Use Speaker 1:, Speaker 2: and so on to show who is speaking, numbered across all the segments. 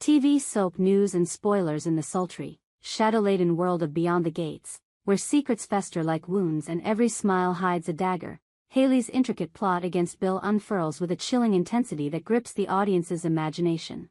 Speaker 1: TV soap news and spoilers in the sultry, shadow-laden world of Beyond the Gates, where secrets fester like wounds and every smile hides a dagger. Haley's intricate plot against Bill unfurls with a chilling intensity that grips the audience's imagination.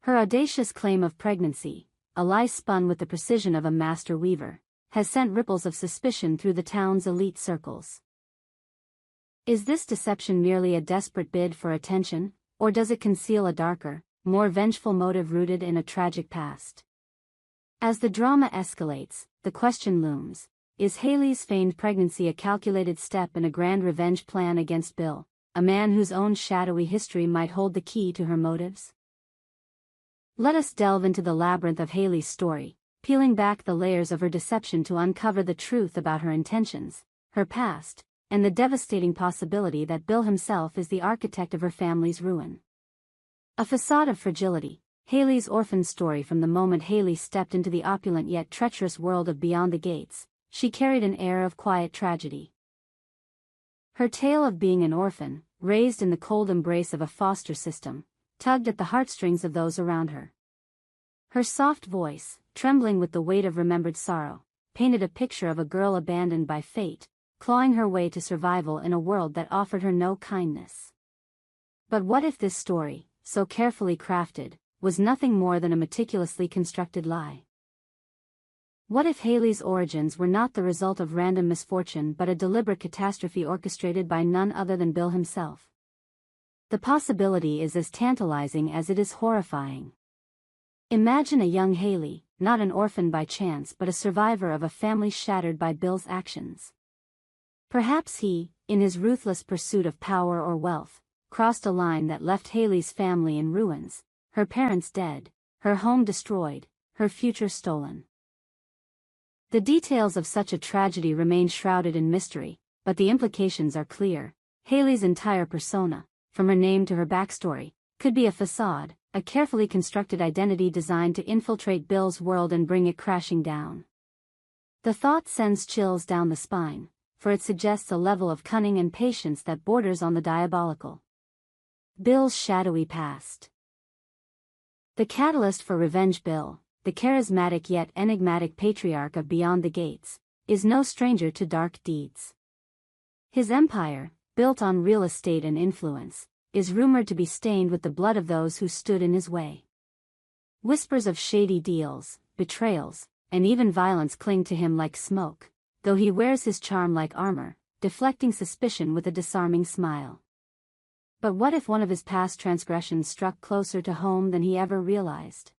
Speaker 1: Her audacious claim of pregnancy, a lie spun with the precision of a master weaver, has sent ripples of suspicion through the town's elite circles. Is this deception merely a desperate bid for attention, or does it conceal a darker, more vengeful motive rooted in a tragic past? As the drama escalates, the question looms: is Haley's feigned pregnancy a calculated step in a grand revenge plan against Bill, a man whose own shadowy history might hold the key to her motives? Let us delve into the labyrinth of Haley's story, peeling back the layers of her deception to uncover the truth about her intentions, her past, and the devastating possibility that Bill himself is the architect of her family's ruin. A facade of fragility, Haley's orphan story. From the moment Haley stepped into the opulent yet treacherous world of Beyond the Gates, she carried an air of quiet tragedy. Her tale of being an orphan, raised in the cold embrace of a foster system, tugged at the heartstrings of those around her. Her soft voice, trembling with the weight of remembered sorrow, painted a picture of a girl abandoned by fate, clawing her way to survival in a world that offered her no kindness. But what if this story, so carefully crafted, was nothing more than a meticulously constructed lie? What if Haley's origins were not the result of random misfortune but a deliberate catastrophe orchestrated by none other than Bill himself? The possibility is as tantalizing as it is horrifying. Imagine a young Haley, not an orphan by chance but a survivor of a family shattered by Bill's actions. Perhaps he, in his ruthless pursuit of power or wealth, crossed a line that left Haley's family in ruins, her parents dead, her home destroyed, her future stolen. The details of such a tragedy remain shrouded in mystery, but the implications are clear. Haley's entire persona, from her name to her backstory, could be a facade, a carefully constructed identity designed to infiltrate Bill's world and bring it crashing down. The thought sends chills down the spine, for it suggests a level of cunning and patience that borders on the diabolical. Bill's shadowy past. The catalyst for Revenge Bill, the charismatic yet enigmatic patriarch of Beyond the Gates, is no stranger to dark deeds. His empire, built on real estate and influence, is rumored to be stained with the blood of those who stood in his way. Whispers of shady deals, betrayals, and even violence cling to him like smoke, though he wears his charm like armor, deflecting suspicion with a disarming smile. But what if one of his past transgressions struck closer to home than he ever realized?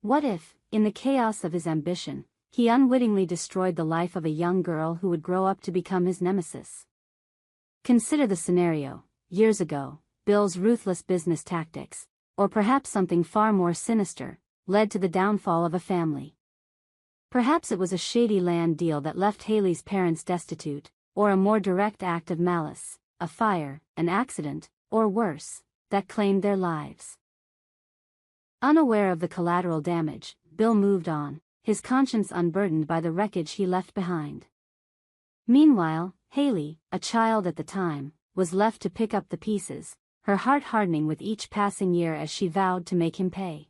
Speaker 1: What if, in the chaos of his ambition, he unwittingly destroyed the life of a young girl who would grow up to become his nemesis? Consider the scenario: years ago, Bill's ruthless business tactics, or perhaps something far more sinister, led to the downfall of a family. Perhaps it was a shady land deal that left Haley's parents destitute, or a more direct act of malice, a fire, an accident, or worse, that claimed their lives. Unaware of the collateral damage, Bill moved on, his conscience unburdened by the wreckage he left behind. Meanwhile, Haley, a child at the time, was left to pick up the pieces, her heart hardening with each passing year as she vowed to make him pay.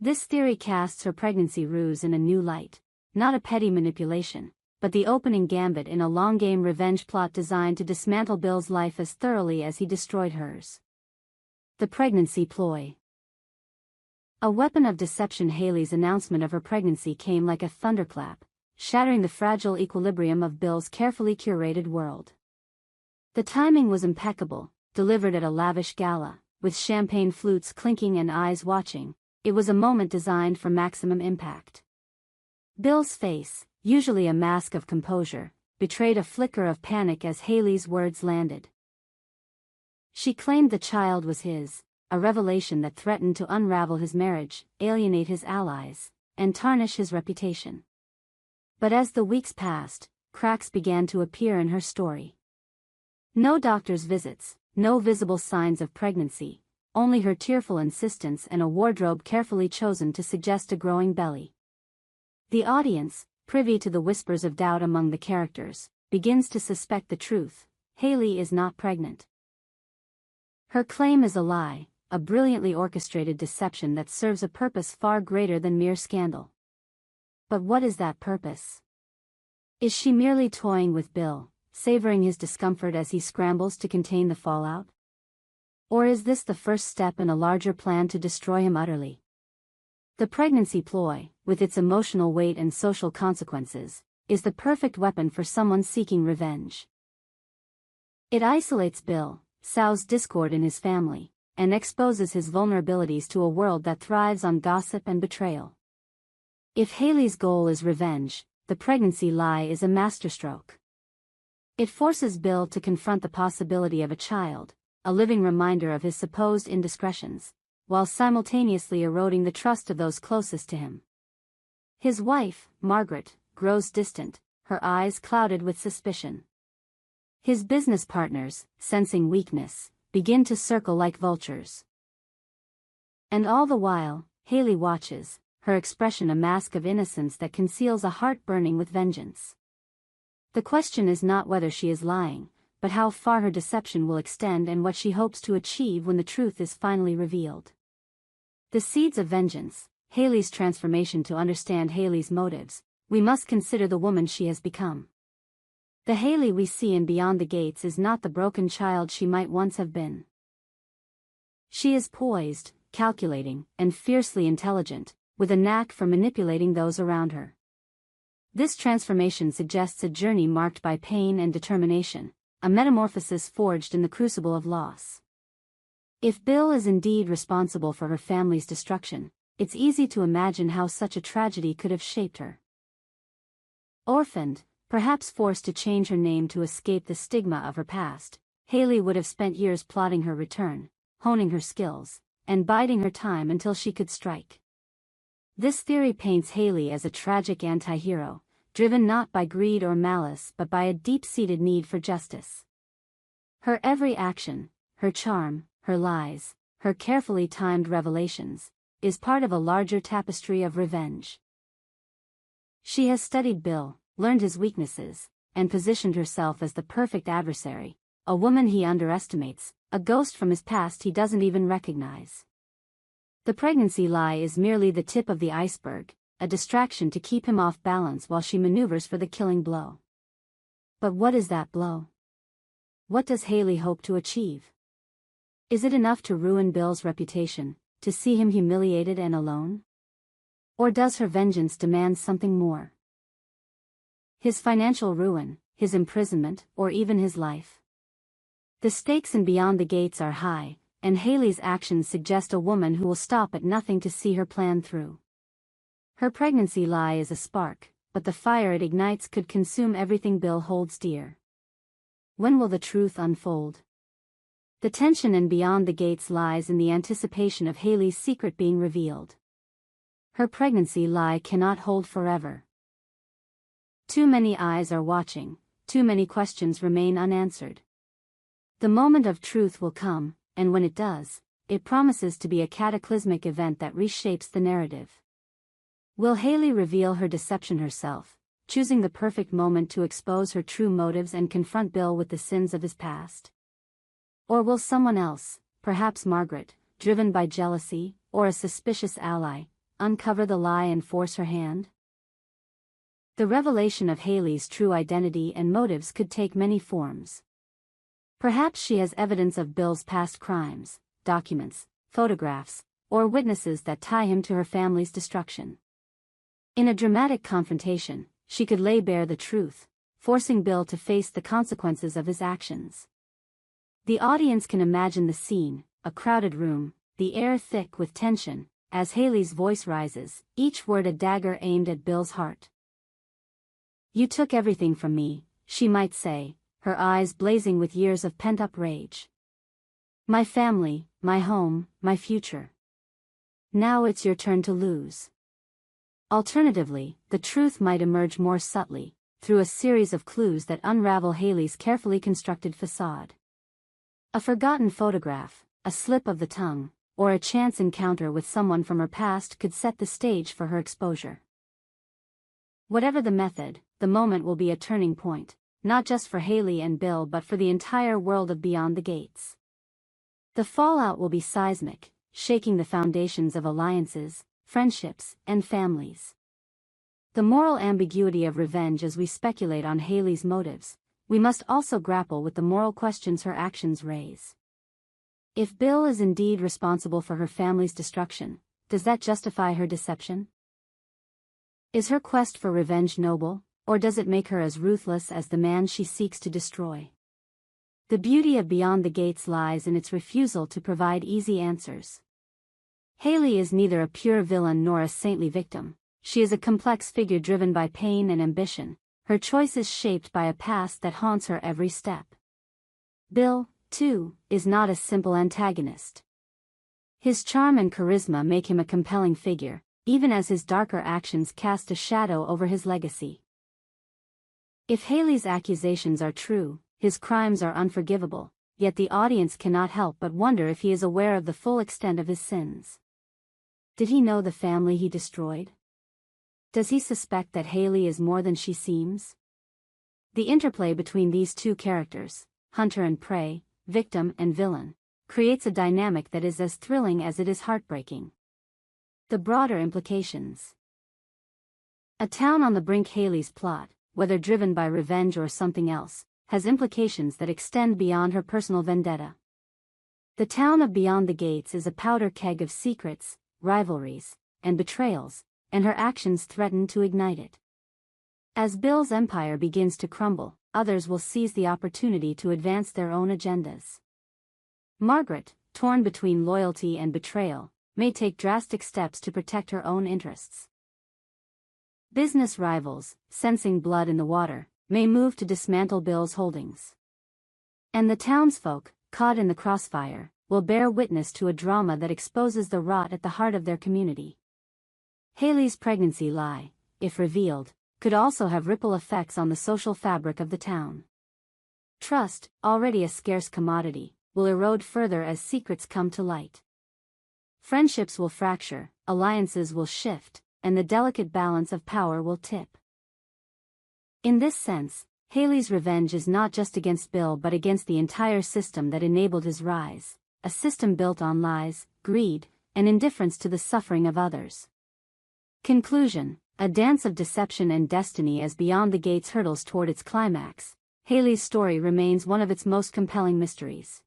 Speaker 1: This theory casts her pregnancy ruse in a new light, not a petty manipulation, but the opening gambit in a long-game revenge plot designed to dismantle Bill's life as thoroughly as he destroyed hers. The pregnancy ploy. A weapon of deception. Haley's announcement of her pregnancy came like a thunderclap, shattering the fragile equilibrium of Bill's carefully curated world. The timing was impeccable, delivered at a lavish gala, with champagne flutes clinking and eyes watching. It was a moment designed for maximum impact. Bill's face, usually a mask of composure, betrayed a flicker of panic as Haley's words landed. She claimed the child was his, a revelation that threatened to unravel his marriage, alienate his allies, and tarnish his reputation. But as the weeks passed, cracks began to appear in her story. No doctor's visits, no visible signs of pregnancy, only her tearful insistence and a wardrobe carefully chosen to suggest a growing belly. The audience, privy to the whispers of doubt among the characters, begins to suspect the truth: Haley is not pregnant. Her claim is a lie, a brilliantly orchestrated deception that serves a purpose far greater than mere scandal. But what is that purpose? Is she merely toying with Bill, savoring his discomfort as he scrambles to contain the fallout? Or is this the first step in a larger plan to destroy him utterly? The pregnancy ploy, with its emotional weight and social consequences, is the perfect weapon for someone seeking revenge. It isolates Bill, sows discord in his family, and exposes his vulnerabilities to a world that thrives on gossip and betrayal. If Haley's goal is revenge, the pregnancy lie is a masterstroke. It forces Bill to confront the possibility of a child, a living reminder of his supposed indiscretions, while simultaneously eroding the trust of those closest to him. His wife, Margaret, grows distant, her eyes clouded with suspicion. His business partners, sensing weakness, begin to circle like vultures. And all the while, Haley watches, her expression a mask of innocence that conceals a heart burning with vengeance. The question is not whether she is lying, but how far her deception will extend and what she hopes to achieve when the truth is finally revealed. The seeds of vengeance, Haley's transformation. To understand Haley's motives, we must consider the woman she has become. The Haley we see in Beyond the Gates is not the broken child she might once have been. She is poised, calculating, and fiercely intelligent, with a knack for manipulating those around her. This transformation suggests a journey marked by pain and determination, a metamorphosis forged in the crucible of loss. If Bill is indeed responsible for her family's destruction, it's easy to imagine how such a tragedy could have shaped her. Orphaned, perhaps forced to change her name to escape the stigma of her past, Haley would have spent years plotting her return, honing her skills, and biding her time until she could strike. This theory paints Haley as a tragic anti-hero, driven not by greed or malice but by a deep-seated need for justice. Her every action, her charm, her lies, her carefully timed revelations, is part of a larger tapestry of revenge. She has studied Bill, learned his weaknesses, and positioned herself as the perfect adversary, a woman he underestimates, a ghost from his past he doesn't even recognize. The pregnancy lie is merely the tip of the iceberg, a distraction to keep him off balance while she maneuvers for the killing blow. But what is that blow? What does Haley hope to achieve? Is it enough to ruin Bill's reputation, to see him humiliated and alone? Or does her vengeance demand something more? His financial ruin, his imprisonment, or even his life? The stakes in Beyond the Gates are high, and Haley's actions suggest a woman who will stop at nothing to see her plan through. Her pregnancy lie is a spark, but the fire it ignites could consume everything Bill holds dear. When will the truth unfold? The tension in Beyond the Gates lies in the anticipation of Haley's secret being revealed. Her pregnancy lie cannot hold forever. Too many eyes are watching, too many questions remain unanswered. The moment of truth will come, and when it does, it promises to be a cataclysmic event that reshapes the narrative. Will Haley reveal her deception herself, choosing the perfect moment to expose her true motives and confront Bill with the sins of his past? Or will someone else, perhaps Margaret, driven by jealousy, or a suspicious ally, uncover the lie and force her hand? The revelation of Haley's true identity and motives could take many forms. Perhaps she has evidence of Bill's past crimes, documents, photographs, or witnesses that tie him to her family's destruction. In a dramatic confrontation, she could lay bare the truth, forcing Bill to face the consequences of his actions. The audience can imagine the scene, a crowded room, the air thick with tension, as Haley's voice rises, each word a dagger aimed at Bill's heart. "You took everything from me," she might say, her eyes blazing with years of pent-up rage. "My family, my home, my future. Now it's your turn to lose." Alternatively, the truth might emerge more subtly, through a series of clues that unravel Haley's carefully constructed facade. A forgotten photograph, a slip of the tongue, or a chance encounter with someone from her past could set the stage for her exposure. Whatever the method, the moment will be a turning point, not just for Haley and Bill but for the entire world of Beyond the Gates. The fallout will be seismic, shaking the foundations of alliances, friendships, and families. The moral ambiguity of revenge. As we speculate on Haley's motives, we must also grapple with the moral questions her actions raise. If Bill is indeed responsible for her family's destruction, does that justify her deception? Is her quest for revenge noble, or does it make her as ruthless as the man she seeks to destroy? The beauty of Beyond the Gates lies in its refusal to provide easy answers. Haley is neither a pure villain nor a saintly victim. She is a complex figure driven by pain and ambition, her choices shaped by a past that haunts her every step. Bill, too, is not a simple antagonist. His charm and charisma make him a compelling figure, even as his darker actions cast a shadow over his legacy. If Haley's accusations are true, his crimes are unforgivable, yet the audience cannot help but wonder if he is aware of the full extent of his sins. Did he know the family he destroyed? Does he suspect that Haley is more than she seems? The interplay between these two characters, hunter and prey, victim and villain, creates a dynamic that is as thrilling as it is heartbreaking. The broader implications. A town on the brink. Haley's plot, whether driven by revenge or something else, has implications that extend beyond her personal vendetta. The town of Beyond the Gates is a powder keg of secrets, rivalries, and betrayals, and her actions threaten to ignite it. As Bill's empire begins to crumble, others will seize the opportunity to advance their own agendas. Margaret, torn between loyalty and betrayal, may take drastic steps to protect her own interests. Business rivals, sensing blood in the water, may move to dismantle Bill's holdings. And the townsfolk, caught in the crossfire, will bear witness to a drama that exposes the rot at the heart of their community. Haley's pregnancy lie, if revealed, could also have ripple effects on the social fabric of the town. Trust, already a scarce commodity, will erode further as secrets come to light. Friendships will fracture, alliances will shift, and the delicate balance of power will tip. In this sense, Haley's revenge is not just against Bill but against the entire system that enabled his rise, a system built on lies, greed, and indifference to the suffering of others. Conclusion: a dance of deception and destiny. As Beyond the Gates hurtles toward its climax, Haley's story remains one of its most compelling mysteries.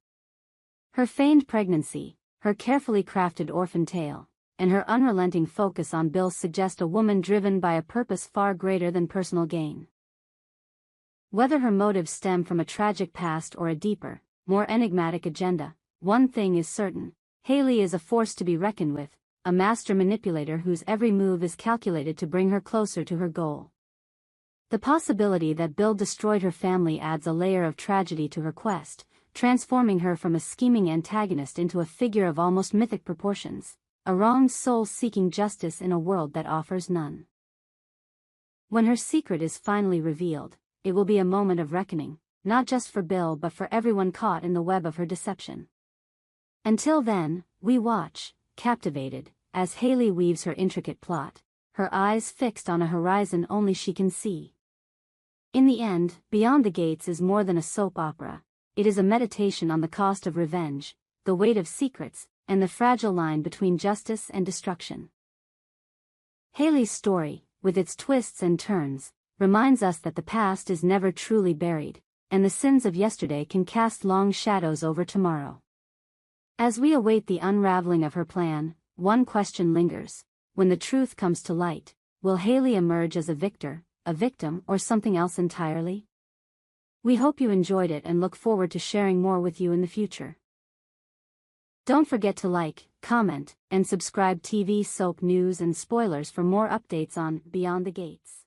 Speaker 1: Her feigned pregnancy, her carefully crafted orphan tale, and her unrelenting focus on Bill suggest a woman driven by a purpose far greater than personal gain. Whether her motives stem from a tragic past or a deeper, more enigmatic agenda, one thing is certain: Haley is a force to be reckoned with, a master manipulator whose every move is calculated to bring her closer to her goal. The possibility that Bill destroyed her family adds a layer of tragedy to her quest, transforming her from a scheming antagonist into a figure of almost mythic proportions, a wronged soul seeking justice in a world that offers none. When her secret is finally revealed, it will be a moment of reckoning, not just for Bill but for everyone caught in the web of her deception. Until then, we watch, captivated, as Haley weaves her intricate plot, her eyes fixed on a horizon only she can see. In the end, Beyond the Gates is more than a soap opera. It is a meditation on the cost of revenge, the weight of secrets, and the fragile line between justice and destruction. Haley's story, with its twists and turns, reminds us that the past is never truly buried, and the sins of yesterday can cast long shadows over tomorrow. As we await the unraveling of her plan, one question lingers: when the truth comes to light, will Haley emerge as a victor, a victim, or something else entirely? We hope you enjoyed it and look forward to sharing more with you in the future. Don't forget to like, comment, and subscribe. TV soap news and spoilers for more updates on Beyond the Gates.